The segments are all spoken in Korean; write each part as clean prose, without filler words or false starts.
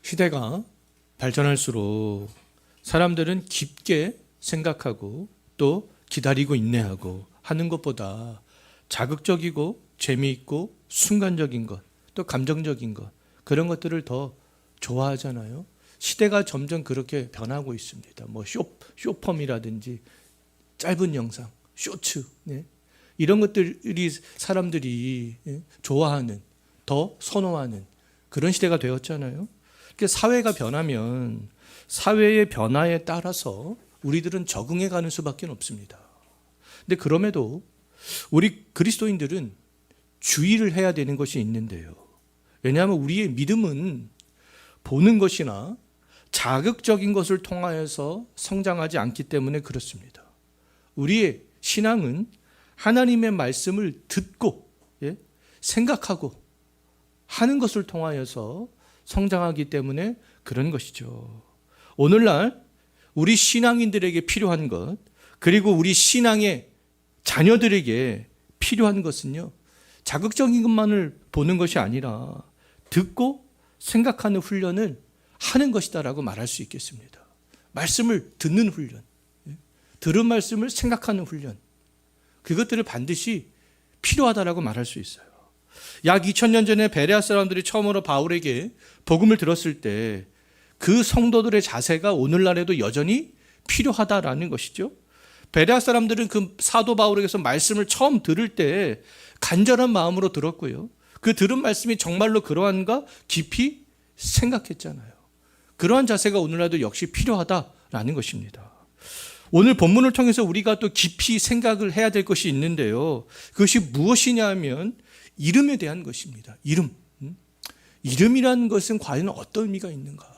시대가 발전할수록 사람들은 깊게 생각하고 또 기다리고 인내하고 하는 것보다 자극적이고 재미있고 순간적인 것, 또 감정적인 것, 그런 것들을 더 좋아하잖아요. 시대가 점점 그렇게 변하고 있습니다. 뭐 쇼폼이라든지 짧은 영상, 쇼츠, 이런 것들이 사람들이 좋아하는, 더 선호하는 그런 시대가 되었잖아요. 사회가 변하면 사회의 변화에 따라서 우리들은 적응해 가는 수밖에 없습니다. 근데 그럼에도 우리 그리스도인들은 주의를 해야 되는 것이 있는데요. 왜냐하면 우리의 믿음은 보는 것이나 자극적인 것을 통하여서 성장하지 않기 때문에 그렇습니다. 우리의 신앙은 하나님의 말씀을 듣고 생각하고 하는 것을 통하여서 성장하기 때문에 그런 것이죠. 오늘날 우리 신앙인들에게 필요한 것, 그리고 우리 신앙의 자녀들에게 필요한 것은요, 자극적인 것만을 보는 것이 아니라 듣고 생각하는 훈련을 하는 것이다라고 말할 수 있겠습니다. 말씀을 듣는 훈련, 들은 말씀을 생각하는 훈련, 그것들을 반드시 필요하다라고 말할 수 있어요. 약 2000년 전에 베레아 사람들이 처음으로 바울에게 복음을 들었을 때 그 성도들의 자세가 오늘날에도 여전히 필요하다라는 것이죠. 베레아 사람들은 그 사도 바울에게서 말씀을 처음 들을 때 간절한 마음으로 들었고요. 그 들은 말씀이 정말로 그러한가 깊이 생각했잖아요. 그러한 자세가 오늘날도 역시 필요하다라는 것입니다. 오늘 본문을 통해서 우리가 또 깊이 생각을 해야 될 것이 있는데요. 그것이 무엇이냐 하면 이름에 대한 것입니다. 이름. 이름이라는 것은 과연 어떤 의미가 있는가?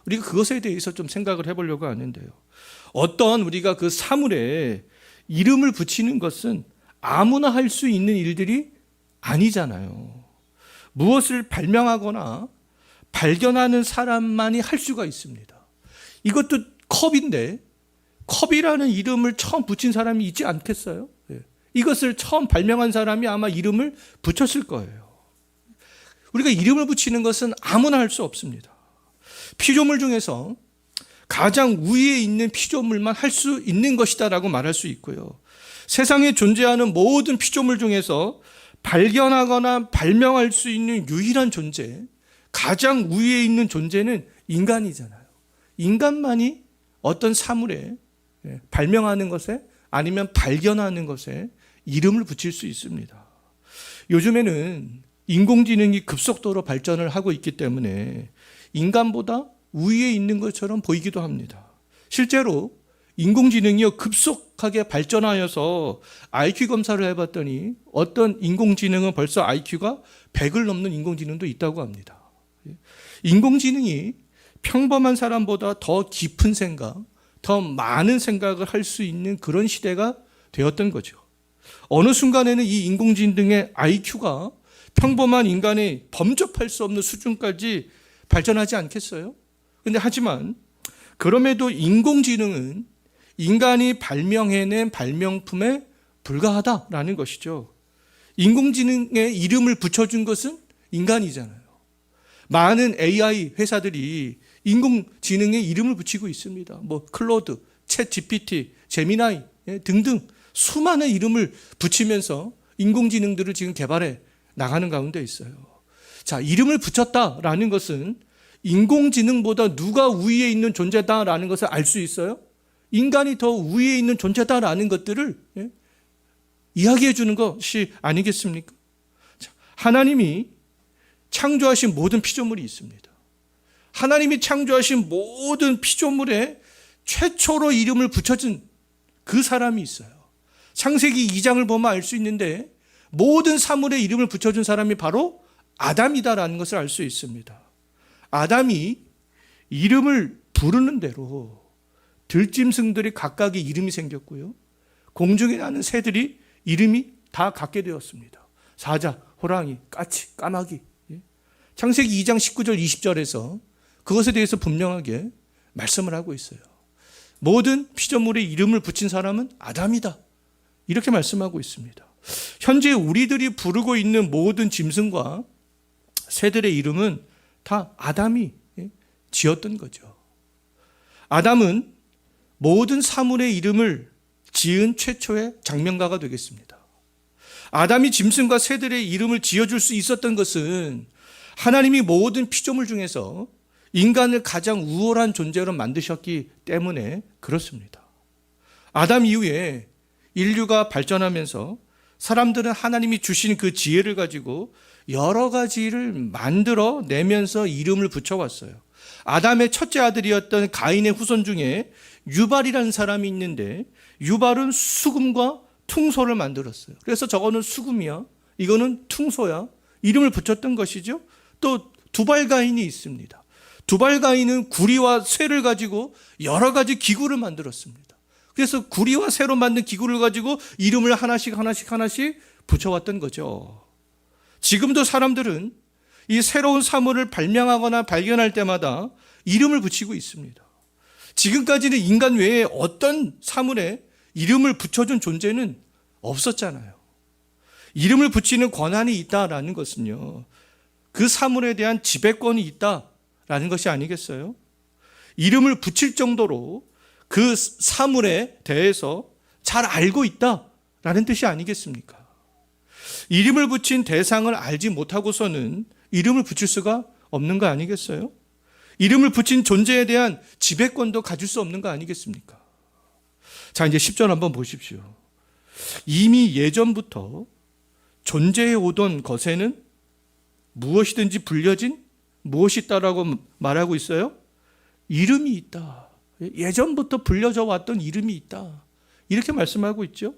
우리가 그것에 대해서 좀 생각을 해보려고 하는데요. 어떤 우리가 그 사물에 이름을 붙이는 것은 아무나 할 수 있는 일들이 아니잖아요. 무엇을 발명하거나 발견하는 사람만이 할 수가 있습니다. 이것도 컵인데 컵이라는 이름을 처음 붙인 사람이 있지 않겠어요? 이것을 처음 발명한 사람이 아마 이름을 붙였을 거예요. 우리가 이름을 붙이는 것은 아무나 할 수 없습니다. 피조물 중에서 가장 위에 있는 피조물만 할 수 있는 것이다라고 말할 수 있고요. 세상에 존재하는 모든 피조물 중에서 발견하거나 발명할 수 있는 유일한 존재, 가장 위에 있는 존재는 인간이잖아요. 인간만이 어떤 사물에 발명하는 것에 아니면 발견하는 것에 이름을 붙일 수 있습니다. 요즘에는 인공지능이 급속도로 발전을 하고 있기 때문에 인간보다 위에 있는 것처럼 보이기도 합니다. 실제로 인공지능이요 급속하게 발전하여서 IQ 검사를 해봤더니 어떤 인공지능은 벌써 IQ가 100을 넘는 인공지능도 있다고 합니다. 인공지능이 평범한 사람보다 더 깊은 생각, 더 많은 생각을 할 수 있는 그런 시대가 되었던 거죠. 어느 순간에는 이 인공지능의 IQ가 평범한 인간이 범접할 수 없는 수준까지 발전하지 않겠어요? 근데 하지만 그럼에도 인공지능은 인간이 발명해낸 발명품에 불과하다라는 것이죠. 인공지능의 이름을 붙여준 것은 인간이잖아요. 많은 AI 회사들이 인공지능의 이름을 붙이고 있습니다. 뭐 클로드, 챗 GPT, 제미나이 등등 수많은 이름을 붙이면서 인공지능들을 지금 개발해 나가는 가운데 있어요. 자, 이름을 붙였다라는 것은 인공지능보다 누가 위에 있는 존재다라는 것을 알 수 있어요? 인간이 더 위에 있는 존재다라는 것들을 이야기해 주는 것이 아니겠습니까? 자, 하나님이 창조하신 모든 피조물이 있습니다. 하나님이 창조하신 모든 피조물에 최초로 이름을 붙여준 그 사람이 있어요. 창세기 2장을 보면 알 수 있는데 모든 사물에 이름을 붙여준 사람이 바로 아담이다라는 것을 알 수 있습니다. 아담이 이름을 부르는 대로 들짐승들이 각각의 이름이 생겼고요. 공중에 나는 새들이 이름이 다 갖게 되었습니다. 사자, 호랑이, 까치, 까마귀. 창세기 2장 19절 20절에서 그것에 대해서 분명하게 말씀을 하고 있어요. 모든 피조물에 이름을 붙인 사람은 아담이다. 이렇게 말씀하고 있습니다. 현재 우리들이 부르고 있는 모든 짐승과 새들의 이름은 다 아담이 지었던 거죠. 아담은 모든 사물의 이름을 지은 최초의 장명가가 되겠습니다. 아담이 짐승과 새들의 이름을 지어줄 수 있었던 것은 하나님이 모든 피조물 중에서 인간을 가장 우월한 존재로 만드셨기 때문에 그렇습니다. 아담 이후에 인류가 발전하면서 사람들은 하나님이 주신 그 지혜를 가지고 여러 가지를 만들어 내면서 이름을 붙여왔어요. 아담의 첫째 아들이었던 가인의 후손 중에 유발이라는 사람이 있는데 유발은 수금과 퉁소를 만들었어요. 그래서 저거는 수금이야, 이거는 퉁소야, 이름을 붙였던 것이죠. 또 두발가인이 있습니다. 두발가인은 구리와 쇠를 가지고 여러 가지 기구를 만들었습니다. 그래서 구리와 쇠로 만든 기구를 가지고 이름을 하나씩 붙여왔던 거죠. 지금도 사람들은 이 새로운 사물을 발명하거나 발견할 때마다 이름을 붙이고 있습니다. 지금까지는 인간 외에 어떤 사물에 이름을 붙여준 존재는 없었잖아요. 이름을 붙이는 권한이 있다라는 것은요, 그 사물에 대한 지배권이 있다라는 것이 아니겠어요? 이름을 붙일 정도로 그 사물에 대해서 잘 알고 있다라는 뜻이 아니겠습니까? 이름을 붙인 대상을 알지 못하고서는 이름을 붙일 수가 없는 거 아니겠어요? 이름을 붙인 존재에 대한 지배권도 가질 수 없는 거 아니겠습니까? 자, 이제 10절 한번 보십시오. 이미 예전부터 존재해 오던 것에는 무엇이든지 불려진 무엇이 있다라고 말하고 있어요? 이름이 있다. 예전부터 불려져 왔던 이름이 있다. 이렇게 말씀하고 있죠.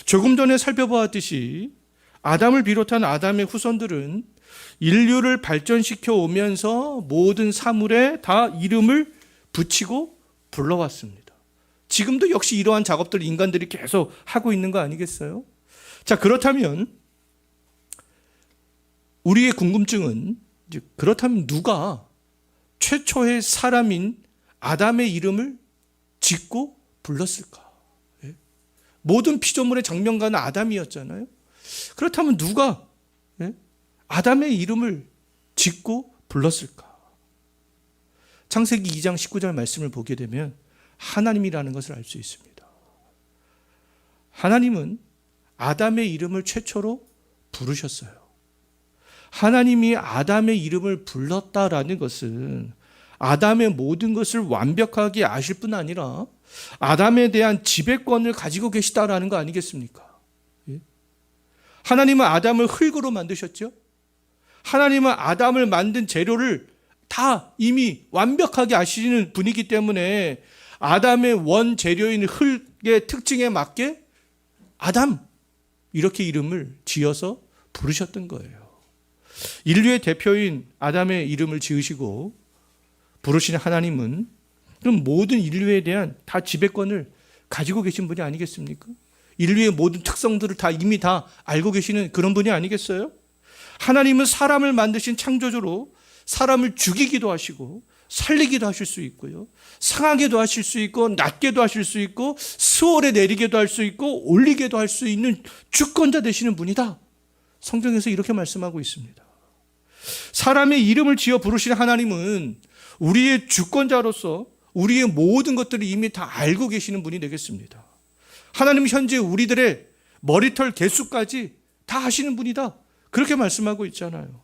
조금 전에 살펴보았듯이 아담을 비롯한 아담의 후손들은 인류를 발전시켜 오면서 모든 사물에 다 이름을 붙이고 불러왔습니다. 지금도 역시 이러한 작업들을 인간들이 계속 하고 있는 거 아니겠어요? 자, 그렇다면 우리의 궁금증은 그렇다면 누가 최초의 사람인 아담의 이름을 짓고 불렀을까? 모든 피조물의 장명가는 아담이었잖아요. 그렇다면 누가 아담의 이름을 짓고 불렀을까? 창세기 2장 19절 말씀을 보게 되면 하나님이라는 것을 알 수 있습니다. 하나님은 아담의 이름을 최초로 부르셨어요. 하나님이 아담의 이름을 불렀다라는 것은 아담의 모든 것을 완벽하게 아실 뿐 아니라 아담에 대한 지배권을 가지고 계시다라는 거 아니겠습니까? 하나님은 아담을 흙으로 만드셨죠. 하나님은 아담을 만든 재료를 다 이미 완벽하게 아시는 분이기 때문에 아담의 원 재료인 흙의 특징에 맞게 아담 이렇게 이름을 지어서 부르셨던 거예요. 인류의 대표인 아담의 이름을 지으시고 부르신 하나님은 그럼 모든 인류에 대한 다 지배권을 가지고 계신 분이 아니겠습니까? 인류의 모든 특성들을 이미 다 알고 계시는 그런 분이 아니겠어요? 하나님은 사람을 만드신 창조주로 사람을 죽이기도 하시고 살리기도 하실 수 있고요, 상하게도 하실 수 있고 낮게도 하실 수 있고 수월에 내리게도 할 수 있고 올리게도 할 수 있는 주권자 되시는 분이다. 성경에서 이렇게 말씀하고 있습니다. 사람의 이름을 지어 부르신 하나님은 우리의 주권자로서 우리의 모든 것들을 이미 다 알고 계시는 분이 되겠습니다. 하나님은 현재 우리들의 머리털 개수까지 다 아시는 분이다. 그렇게 말씀하고 있잖아요.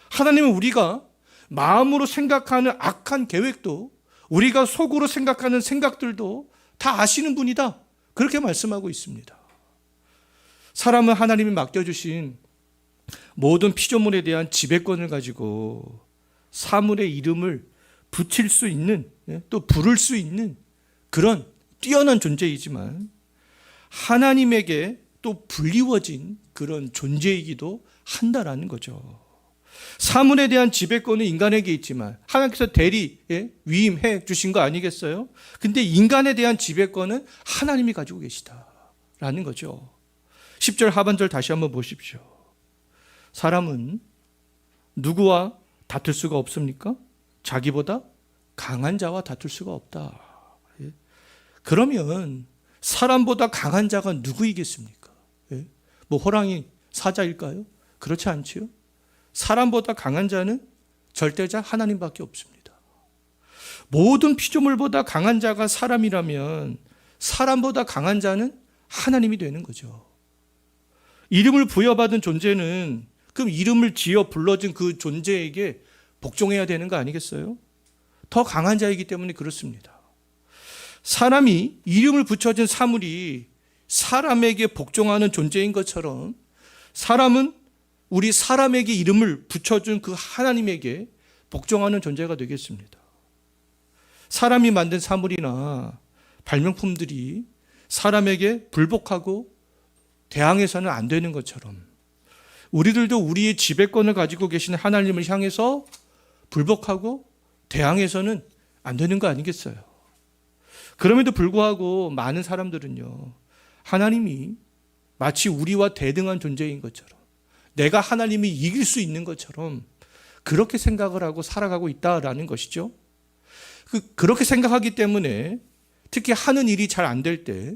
하나님은 우리가 마음으로 생각하는 악한 계획도, 우리가 속으로 생각하는 생각들도 다 아시는 분이다. 그렇게 말씀하고 있습니다. 사람은 하나님이 맡겨주신 모든 피조물에 대한 지배권을 가지고 사물의 이름을 붙일 수 있는, 또 부를 수 있는 그런 뛰어난 존재이지만 하나님에게 또 불리워진 그런 존재이기도 한다라는 거죠. 사물에 대한 지배권은 인간에게 있지만 하나님께서 대리 위임해 주신 거 아니겠어요? 근데 인간에 대한 지배권은 하나님이 가지고 계시다라는 거죠. 10절 하반절 다시 한번 보십시오. 사람은 누구와 다툴 수가 없습니까? 자기보다 강한 자와 다툴 수가 없다. 그러면 사람보다 강한 자가 누구이겠습니까? 뭐 호랑이 사자일까요? 그렇지 않지요. 사람보다 강한 자는 절대자 하나님밖에 없습니다. 모든 피조물보다 강한 자가 사람이라면 사람보다 강한 자는 하나님이 되는 거죠. 이름을 부여받은 존재는 그럼 이름을 지어 불러준 그 존재에게 복종해야 되는 거 아니겠어요? 더 강한 자이기 때문에 그렇습니다. 사람이 이름을 붙여진 사물이 사람에게 복종하는 존재인 것처럼 사람은 우리 사람에게 이름을 붙여준 그 하나님에게 복종하는 존재가 되겠습니다. 사람이 만든 사물이나 발명품들이 사람에게 불복하고 대항해서는 안 되는 것처럼 우리들도 우리의 지배권을 가지고 계신 하나님을 향해서 불복하고 대항해서는 안 되는 거 아니겠어요? 그럼에도 불구하고 많은 사람들은요, 하나님이 마치 우리와 대등한 존재인 것처럼 내가 하나님이 이길 수 있는 것처럼 그렇게 생각을 하고 살아가고 있다라는 것이죠. 그렇게 생각하기 때문에 특히 하는 일이 잘 안 될 때,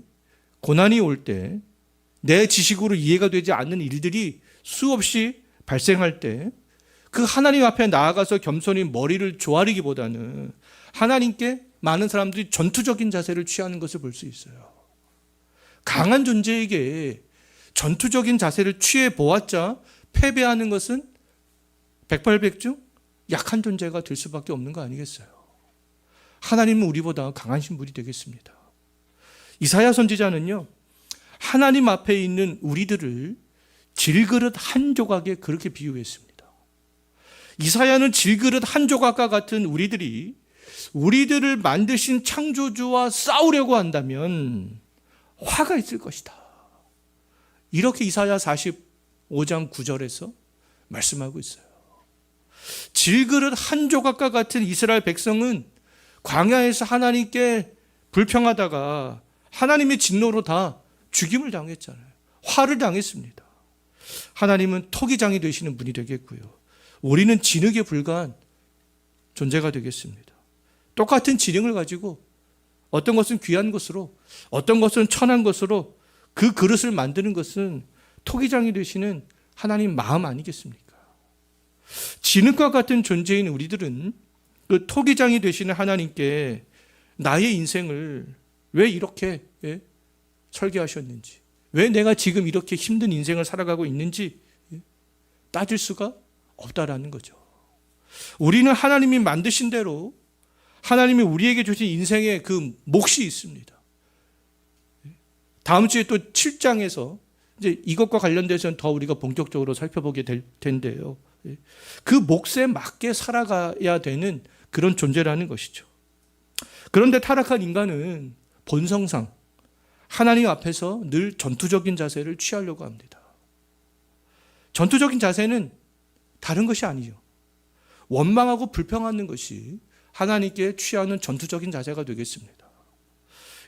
고난이 올 때, 내 지식으로 이해가 되지 않는 일들이 수없이 발생할 때 그 하나님 앞에 나아가서 겸손히 머리를 조아리기보다는 하나님께 많은 사람들이 전투적인 자세를 취하는 것을 볼 수 있어요. 강한 존재에게 전투적인 자세를 취해 보았자 패배하는 것은 백발백중 약한 존재가 될 수밖에 없는 거 아니겠어요? 하나님은 우리보다 강하신 분이 되겠습니다. 이사야 선지자는요, 하나님 앞에 있는 우리들을 질그릇 한 조각에 그렇게 비유했습니다. 이사야는 질그릇 한 조각과 같은 우리들을 만드신 창조주와 싸우려고 한다면 화가 있을 것이다. 이렇게 이사야 45장 9절에서 말씀하고 있어요. 질그릇 한 조각과 같은 이스라엘 백성은 광야에서 하나님께 불평하다가 하나님의 진노로 다 죽임을 당했잖아요. 화를 당했습니다. 하나님은 토기장이 되시는 분이 되겠고요. 우리는 진흙에 불과한 존재가 되겠습니다. 똑같은 지능을 가지고 어떤 것은 귀한 것으로, 어떤 것은 천한 것으로 그 그릇을 만드는 것은 토기장이 되시는 하나님 마음 아니겠습니까? 진흙과 같은 존재인 우리들은 그 토기장이 되시는 하나님께 나의 인생을 왜 이렇게 설계하셨는지, 왜 내가 지금 이렇게 힘든 인생을 살아가고 있는지 따질 수가 없다라는 거죠. 우리는 하나님이 만드신 대로 하나님이 우리에게 주신 인생의 그 몫이 있습니다. 다음 주에 또 7장에서 이제 이것과 관련돼서는 더 우리가 본격적으로 살펴보게 될 텐데요. 그 몫에 맞게 살아가야 되는 그런 존재라는 것이죠. 그런데 타락한 인간은 본성상 하나님 앞에서 늘 전투적인 자세를 취하려고 합니다. 전투적인 자세는 다른 것이 아니죠. 원망하고 불평하는 것이 하나님께 취하는 전투적인 자세가 되겠습니다.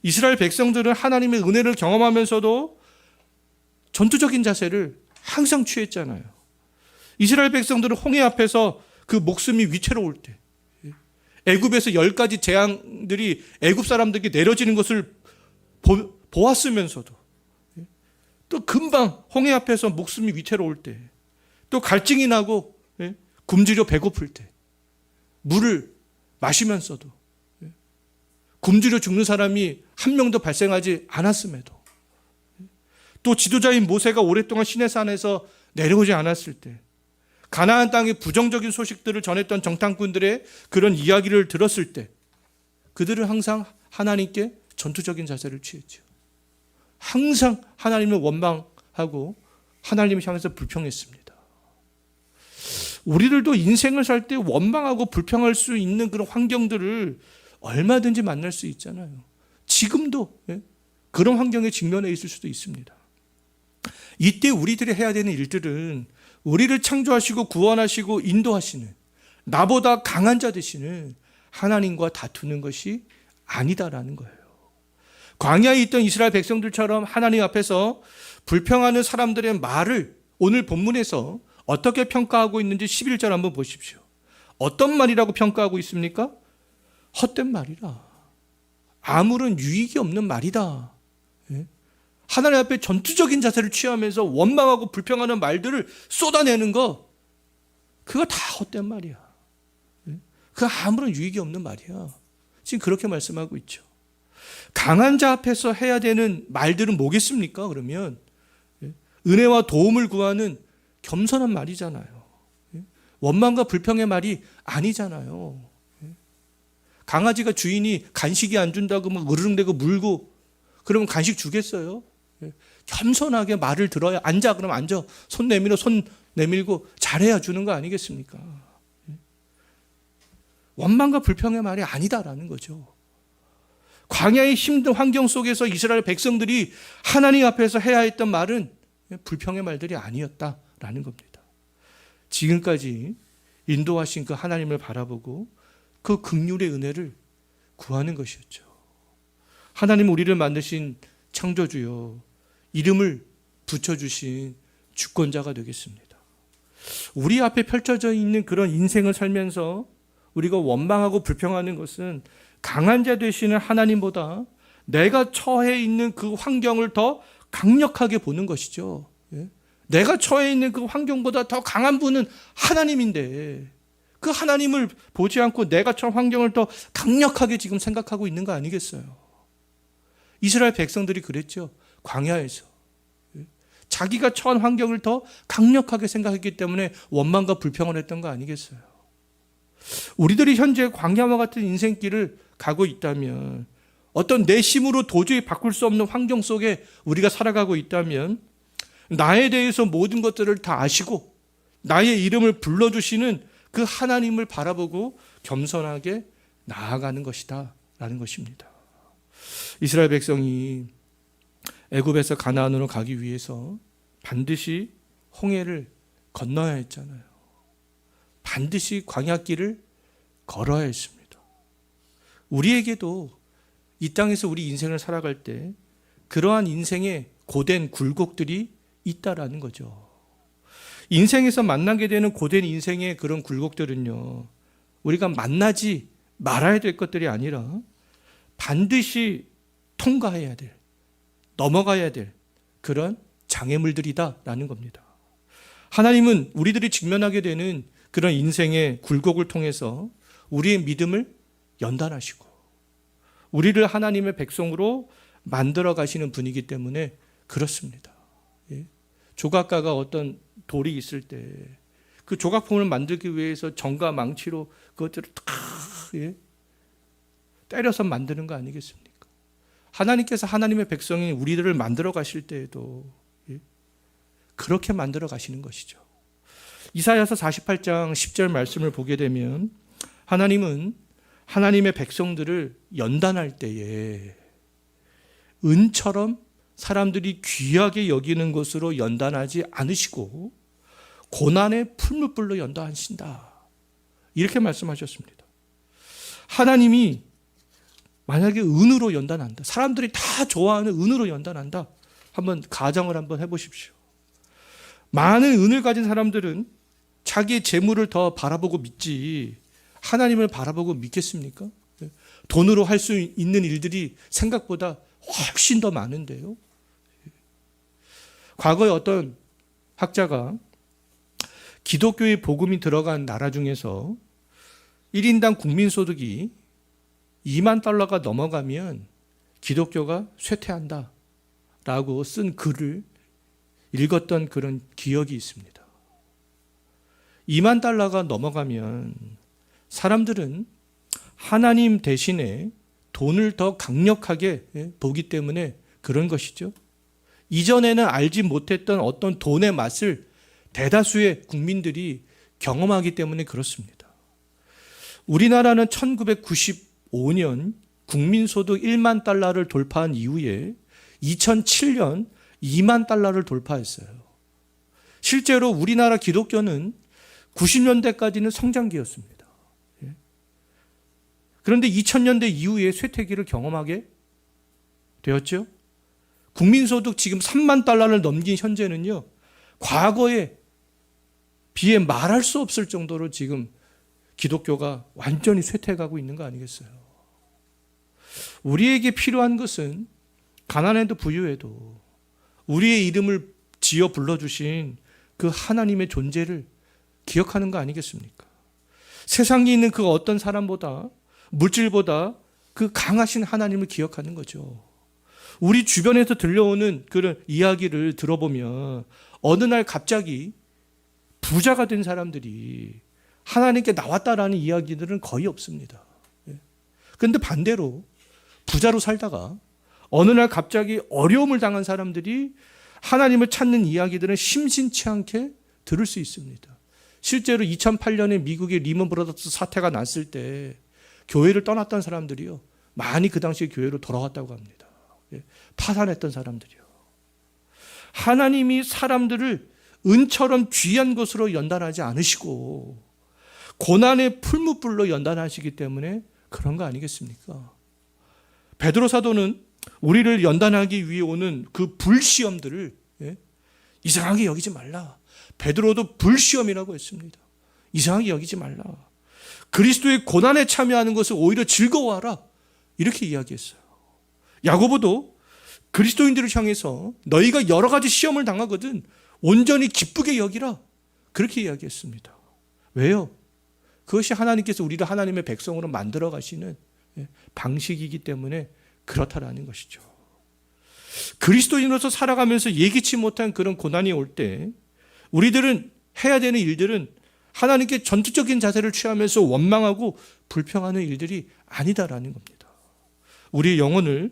이스라엘 백성들은 하나님의 은혜를 경험하면서도 전투적인 자세를 항상 취했잖아요. 이스라엘 백성들은 홍해 앞에서 그 목숨이 위태로울 때, 애굽에서 10가지 재앙들이 애굽 사람들에게 내려지는 것을 보았으면서도 또 금방 홍해 앞에서 목숨이 위태로울 때, 또 갈증이 나고 굶주려 배고플 때, 물을 마시면서도 굶주려 죽는 사람이 한 명도 발생하지 않았음에도, 또 지도자인 모세가 오랫동안 시내산에서 내려오지 않았을 때, 가나안 땅의 부정적인 소식들을 전했던 정탐꾼들의 그런 이야기를 들었을 때 그들은 항상 하나님께 전투적인 자세를 취했죠. 항상 하나님을 원망하고 하나님을 향해서 불평했습니다. 우리들도 인생을 살 때 원망하고 불평할 수 있는 그런 환경들을 얼마든지 만날 수 있잖아요. 지금도 그런 환경에 직면해 있을 수도 있습니다. 이때 우리들이 해야 되는 일들은 우리를 창조하시고 구원하시고 인도하시는, 나보다 강한 자 되시는 하나님과 다투는 것이 아니다라는 거예요. 광야에 있던 이스라엘 백성들처럼 하나님 앞에서 불평하는 사람들의 말을 오늘 본문에서 어떻게 평가하고 있는지 11절 한번 보십시오. 어떤 말이라고 평가하고 있습니까? 헛된 말이라, 아무런 유익이 없는 말이다. 하나님 앞에 전투적인 자세를 취하면서 원망하고 불평하는 말들을 쏟아내는 거, 그거 다 헛된 말이야. 그거 아무런 유익이 없는 말이야. 지금 그렇게 말씀하고 있죠. 강한 자 앞에서 해야 되는 말들은 뭐겠습니까? 그러면 은혜와 도움을 구하는 겸손한 말이잖아요. 원망과 불평의 말이 아니잖아요. 강아지가 주인이 간식이 안 준다고 막 으르렁대고 물고 그러면 간식 주겠어요? 겸손하게 말을 들어야, 앉아 그러면 앉아, 손 내밀고 잘해야 주는 거 아니겠습니까? 원망과 불평의 말이 아니다라는 거죠. 광야의 힘든 환경 속에서 이스라엘 백성들이 하나님 앞에서 해야 했던 말은 불평의 말들이 아니었다라는 겁니다. 지금까지 인도하신 그 하나님을 바라보고 그 긍휼의 은혜를 구하는 것이었죠. 하나님 우리를 만드신 창조주요, 이름을 붙여주신 주권자가 되겠습니다. 우리 앞에 펼쳐져 있는 그런 인생을 살면서 우리가 원망하고 불평하는 것은 강한 자 되시는 하나님보다 내가 처해 있는 그 환경을 더 강력하게 보는 것이죠. 내가 처해 있는 그 환경보다 더 강한 분은 하나님인데 그 하나님을 보지 않고 내가 처한 환경을 더 강력하게 지금 생각하고 있는 거 아니겠어요? 이스라엘 백성들이 그랬죠. 광야에서 자기가 처한 환경을 더 강력하게 생각했기 때문에 원망과 불평을 했던 거 아니겠어요? 우리들이 현재 광야와 같은 인생길을 가고 있다면, 어떤 내 힘으로 도저히 바꿀 수 없는 환경 속에 우리가 살아가고 있다면, 나에 대해서 모든 것들을 다 아시고 나의 이름을 불러주시는 그 하나님을 바라보고 겸손하게 나아가는 것이다 라는 것입니다. 이스라엘 백성이 애굽에서 가나안으로 가기 위해서 반드시 홍해를 건너야 했잖아요. 반드시 광야길을 걸어야 했습니다. 우리에게도 이 땅에서 우리 인생을 살아갈 때 그러한 인생의 고된 굴곡들이 있다라는 거죠. 인생에서 만나게 되는 고된 인생의 그런 굴곡들은요, 우리가 만나지 말아야 될 것들이 아니라 반드시 통과해야 될, 넘어가야 될 그런 장애물들이다라는 겁니다. 하나님은 우리들이 직면하게 되는 그런 인생의 굴곡을 통해서 우리의 믿음을 연단하시고 우리를 하나님의 백성으로 만들어 가시는 분이기 때문에 그렇습니다. 조각가가 어떤 돌이 있을 때 그 조각품을 만들기 위해서 정과 망치로 그것들을 탁 때려서 만드는 거 아니겠습니까? 하나님께서 하나님의 백성인 우리들을 만들어 가실 때에도 그렇게 만들어 가시는 것이죠. 이사야서 48장 10절 말씀을 보게 되면 하나님은 하나님의 백성들을 연단할 때에 은처럼 사람들이 귀하게 여기는 것으로 연단하지 않으시고 고난의 풀무불로 연단하신다, 이렇게 말씀하셨습니다. 하나님이 만약에 은으로 연단한다, 사람들이 다 좋아하는 은으로 연단한다, 한번 가정을 한번 해보십시오. 많은 은을 가진 사람들은 자기의 재물을 더 바라보고 믿지 하나님을 바라보고 믿겠습니까? 돈으로 할 수 있는 일들이 생각보다 훨씬 더 많은데요. 과거에 어떤 학자가 기독교의 복음이 들어간 나라 중에서 1인당 국민소득이 2만 달러가 넘어가면 기독교가 쇠퇴한다 라고 쓴 글을 읽었던 그런 기억이 있습니다. 2만 달러가 넘어가면 사람들은 하나님 대신에 돈을 더 강력하게 보기 때문에 그런 것이죠. 이전에는 알지 못했던 어떤 돈의 맛을 대다수의 국민들이 경험하기 때문에 그렇습니다. 우리나라는 1995년 국민소득 1만 달러를 돌파한 이후에 2007년 2만 달러를 돌파했어요. 실제로 우리나라 기독교는 90년대까지는 성장기였습니다. 그런데 2000년대 이후에 쇠퇴기를 경험하게 되었죠. 국민소득 지금 3만 달러를 넘긴 현재는요, 과거에 비해 말할 수 없을 정도로 지금 기독교가 완전히 쇠퇴해가고 있는 거 아니겠어요? 우리에게 필요한 것은 가난해도 부유해도 우리의 이름을 지어 불러주신 그 하나님의 존재를 기억하는 거 아니겠습니까? 세상에 있는 그 어떤 사람보다, 물질보다 그 강하신 하나님을 기억하는 거죠. 우리 주변에서 들려오는 그런 이야기를 들어보면 어느 날 갑자기 부자가 된 사람들이 하나님께 나왔다라는 이야기들은 거의 없습니다. 그런데 반대로 부자로 살다가 어느 날 갑자기 어려움을 당한 사람들이 하나님을 찾는 이야기들은 심심치 않게 들을 수 있습니다. 실제로 2008년에 미국의 리먼 브라더스 사태가 났을 때 교회를 떠났던 사람들이요, 많이 그 당시에 교회로 돌아왔다고 합니다. 파산했던 사람들이요. 하나님이 사람들을 은처럼 귀한 것으로 연단하지 않으시고 고난의 풀무불로 연단하시기 때문에 그런 거 아니겠습니까? 베드로 사도는 우리를 연단하기 위해 오는 그 불시험들을 이상하게 여기지 말라. 베드로도 불시험이라고 했습니다. 이상하게 여기지 말라. 그리스도의 고난에 참여하는 것을 오히려 즐거워하라. 이렇게 이야기했어요. 야고보도 그리스도인들을 향해서 너희가 여러 가지 시험을 당하거든 온전히 기쁘게 여기라. 그렇게 이야기했습니다. 왜요? 그것이 하나님께서 우리를 하나님의 백성으로 만들어 가시는 방식이기 때문에 그렇다라는 것이죠. 그리스도인으로서 살아가면서 예기치 못한 그런 고난이 올 때 우리들은 해야 되는 일들은 하나님께 전투적인 자세를 취하면서 원망하고 불평하는 일들이 아니다라는 겁니다. 우리의 영혼을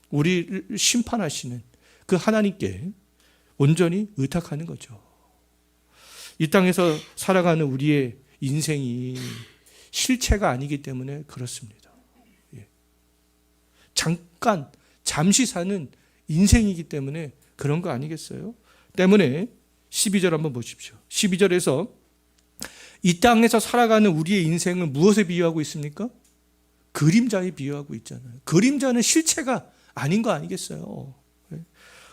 우리를 심판하시는 그 하나님께 온전히 의탁하는 거죠. 이 땅에서 살아가는 우리의 인생이 실체가 아니기 때문에 그렇습니다. 잠시 사는 인생이기 때문에 그런 거 아니겠어요? 때문에 12절 한번 보십시오. 12절에서 이 땅에서 살아가는 우리의 인생을 무엇에 비유하고 있습니까? 그림자에 비유하고 있잖아요. 그림자는 실체가 아닌 거 아니겠어요?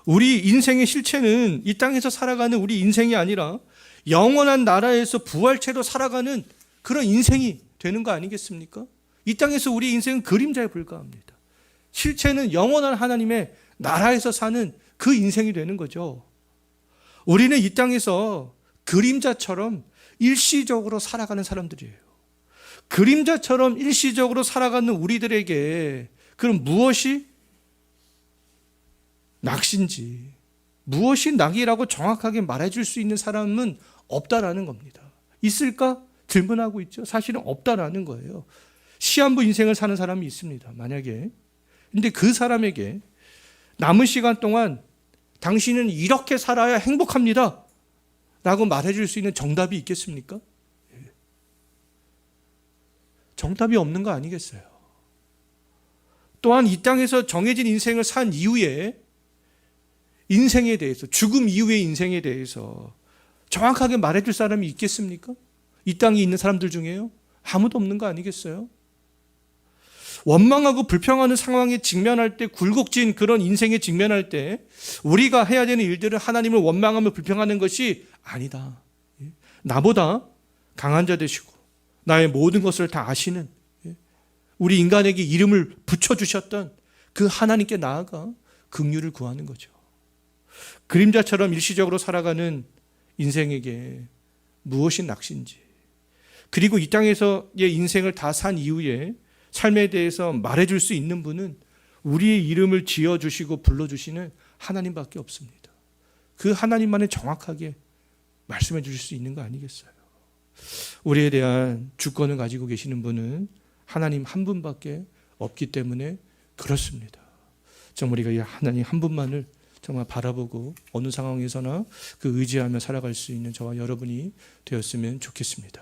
우리 인생의 실체는 이 땅에서 살아가는 우리 인생이 아니라 영원한 나라에서 부활체로 살아가는 그런 인생이 되는 거 아니겠습니까? 이 땅에서 우리 인생은 그림자에 불과합니다. 실체는 영원한 하나님의 나라에서 사는 그 인생이 되는 거죠. 우리는 이 땅에서 그림자처럼 일시적으로 살아가는 사람들이에요. 그림자처럼 일시적으로 살아가는 우리들에게 그럼 무엇이 낚시인지, 무엇이 낙이라고 정확하게 말해줄 수 있는 사람은 없다라는 겁니다. 있을까? 질문하고 있죠. 사실은 없다라는 거예요. 시한부 인생을 사는 사람이 있습니다. 만약에. 근데 그 사람에게 남은 시간 동안 당신은 이렇게 살아야 행복합니다 라고 말해줄 수 있는 정답이 있겠습니까? 정답이 없는 거 아니겠어요? 또한 이 땅에서 정해진 인생을 산 이후에 인생에 대해서, 죽음 이후의 인생에 대해서 정확하게 말해줄 사람이 있겠습니까? 이 땅에 있는 사람들 중에요? 아무도 없는 거 아니겠어요? 원망하고 불평하는 상황에 직면할 때, 굴곡진 그런 인생에 직면할 때 우리가 해야 되는 일들은 하나님을 원망하며 불평하는 것이 아니다. 나보다 강한 자 되시고 나의 모든 것을 다 아시는, 우리 인간에게 이름을 붙여주셨던 그 하나님께 나아가 긍휼을 구하는 거죠. 그림자처럼 일시적으로 살아가는 인생에게 무엇이 낚시인지, 그리고 이 땅에서의 인생을 다 산 이후에 삶에 대해서 말해줄 수 있는 분은 우리의 이름을 지어주시고 불러주시는 하나님밖에 없습니다. 그 하나님만이 정확하게 말씀해 주실 수 있는 거 아니겠어요? 우리에 대한 주권을 가지고 계시는 분은 하나님 한 분밖에 없기 때문에 그렇습니다. 정말 우리가 이 하나님 한 분만을 정말 바라보고 어느 상황에서나 그 의지하며 살아갈 수 있는 저와 여러분이 되었으면 좋겠습니다.